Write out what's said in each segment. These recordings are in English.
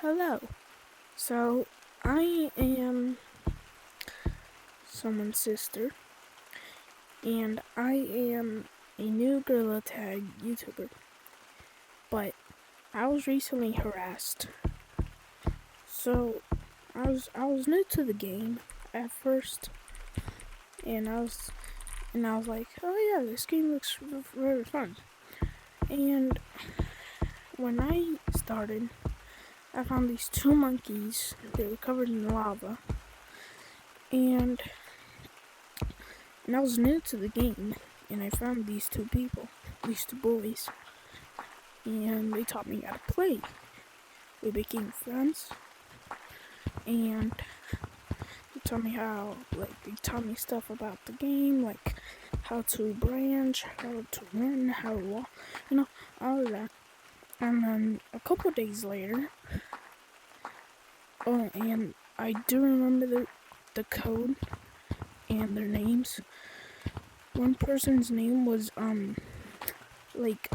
Hello. So, I am someone's sister, and I am a new gorilla tag YouTuber. But I was recently harassed. So, I was new to the game at first, and I was like, oh yeah, this game looks very fun. And when I started, I found these two monkeys. They were covered in lava, and I was new to the game, and I found these two boys, and they taught me how to play. We became friends, and they taught me stuff about the game, like how to branch, how to run, how to walk, all of that. And then a couple days later, and I do remember the code and their names. One person's name was it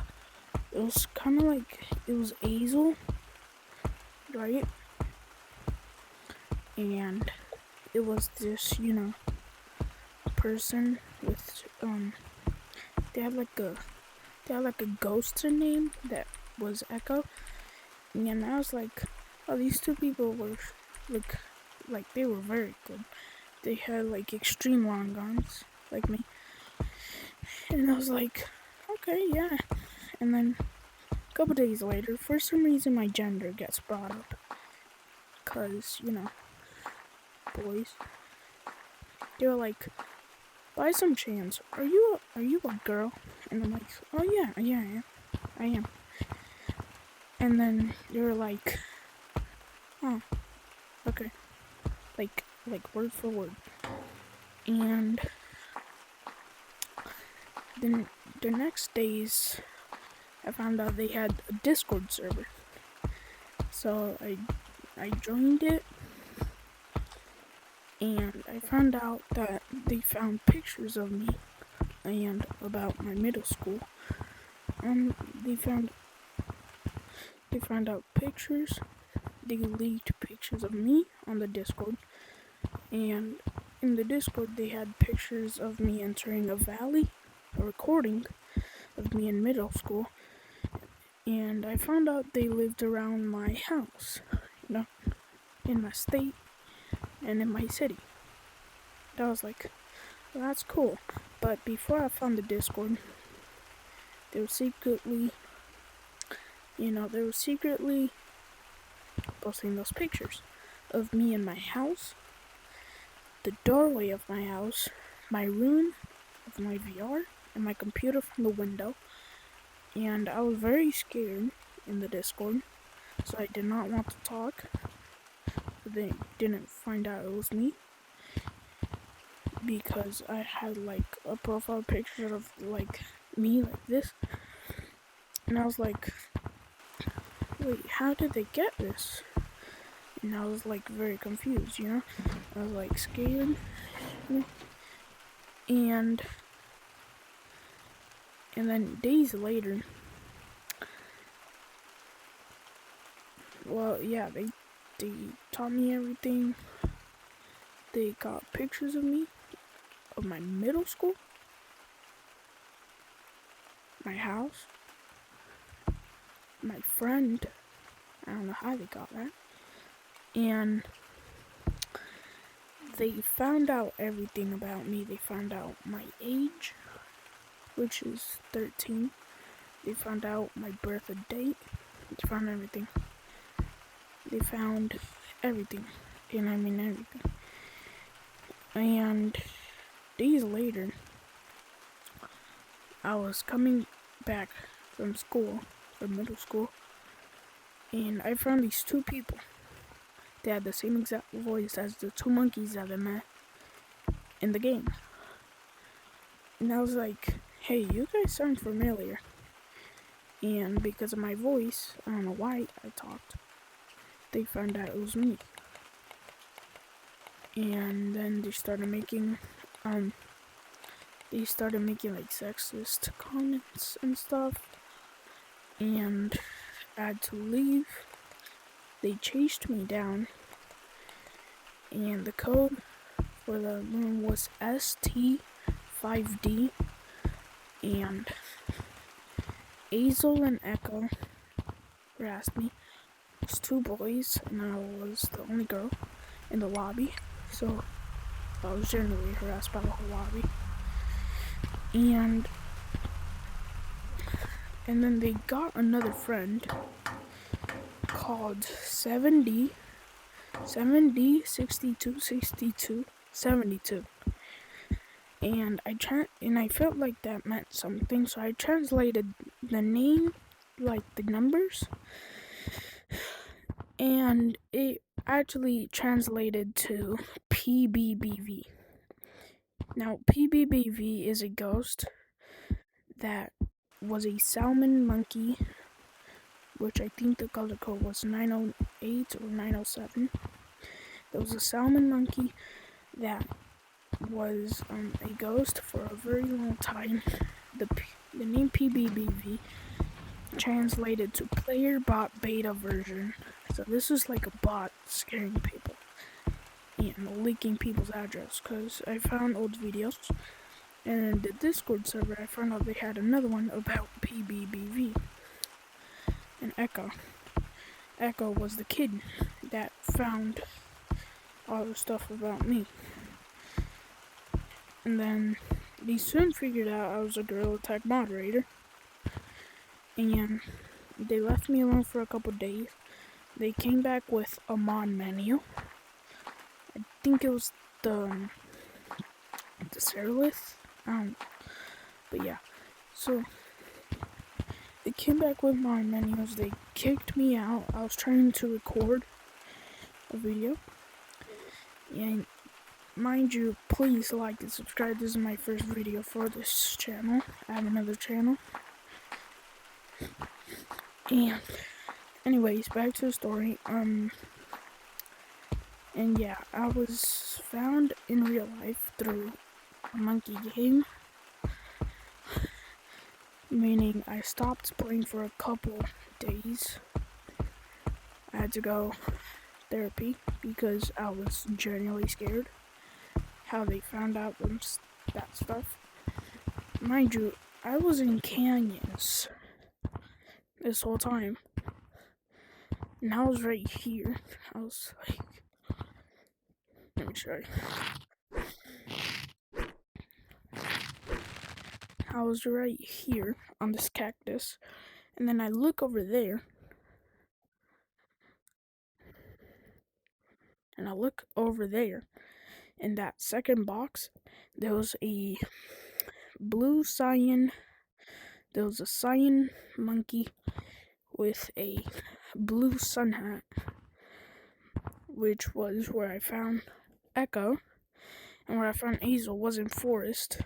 was kind of like it was Azel, right? And it was this person with they had like a ghost name that was Echo, and I was like, oh, these two people were like they were very good. They had like extreme long arms like me, and I was like, okay, yeah. And then a couple days later, for some reason my gender gets brought up, cause boys. They were like, by some chance, are you a girl? And I'm like, oh yeah, I am. And then they were like, oh, okay, like word for word. And then the next days, I found out they had a Discord server. So I joined it, and I found out that they found pictures of me and about my middle school. They found out pictures. They leaked pictures of me on the Discord, and in the Discord they had pictures of me entering a valley, a recording of me in middle school, and I found out they lived around my house, in my state and in my city. And I was like, well, that's cool. But before I found the Discord, they were secretly posting those pictures of me in my house, the doorway of my house, my room of my VR, and my computer from the window. And I was very scared in the Discord, so I did not want to talk. But they didn't find out it was me, because I had like a profile picture of like me like this. And I was like, wait, how did they get this? And I was like very confused, I was like scared. And then days later, well, yeah, they taught me everything. They got pictures of me, of my middle school, my house, my friend. I don't know how they got that. And they found out everything about me. They found out my age, which is 13. They found out my birthday date. They found everything. They found everything. And I mean everything. And days later, I was coming back from middle school, and I found these two people. They had the same exact voice as the two monkeys that I met in the game. And I was like, hey, you guys sound familiar. And because of my voice, I don't know why I talked, they found out it was me. And then they started making like sexist comments and stuff. And I had to leave. they chased me down, and the code for the room was ST5D, and Azel and Echo harassed me. It was 2 boys, and I was the only girl in the lobby, so I was generally harassed by the whole lobby. And then they got another friend called 7D6262 and I felt like that meant something, so I translated the name, like the numbers, and it actually translated to PBBV. Now, PBBV is a ghost that was a salmon monkey, which I think the color code was 908 or 907. There was a salmon monkey that was a ghost for a very long time. The name PBBV translated to player bot beta version. So this is like a bot scaring people and leaking people's address, because I found old videos, and in the Discord server I found out they had another one about PBBV. And Echo was the kid that found all the stuff about me. And then they soon figured out I was a Gorilla Tag moderator, and they left me alone for a couple days. They came back with a mod menu. I think it was the Serolith. But yeah. So they came back with mod menus. They kicked me out. I was trying to record a video. And mind you, please like and subscribe. This is my first video for this channel. I have another channel. And anyways, back to the story. And yeah, I was found in real life through a monkey game. Meaning I stopped playing for a couple days. I had to go therapy because I was genuinely scared how they found out that stuff. Mind you, I was in canyons this whole time, and I was right here. I was like, let me show you. I was right here on this cactus, and then I look over there, and I look over there. In that second box, there was a blue cyan. There was a cyan monkey with a blue sun hat, which was where I found Echo, and where I found Azel was in forest.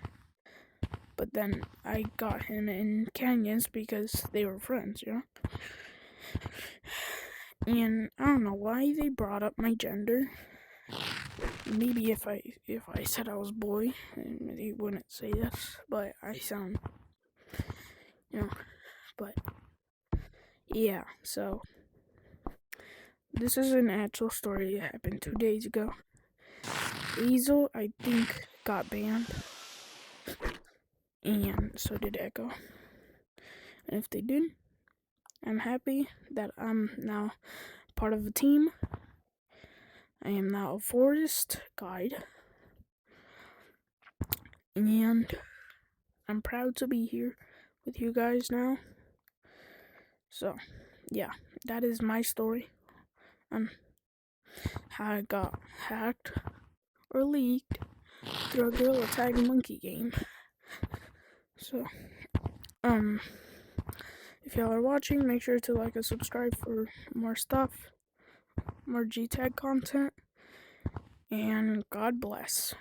But then I got him in canyons because they were friends, you know? And I don't know why they brought up my gender. Maybe if I said I was boy, they wouldn't say this, but I sound, you know, but yeah, so this is an actual story that happened 2 days ago. Azel, I think, got banned, and so did Echo. And if they did, I'm happy that I'm now part of a team. I am now a forest guide, and I'm proud to be here with you guys now. So, yeah, that is my story on how I got hacked or leaked through a Gorilla Tag monkey game. So, if y'all are watching, make sure to like and subscribe for more stuff, more gtag content, and God bless.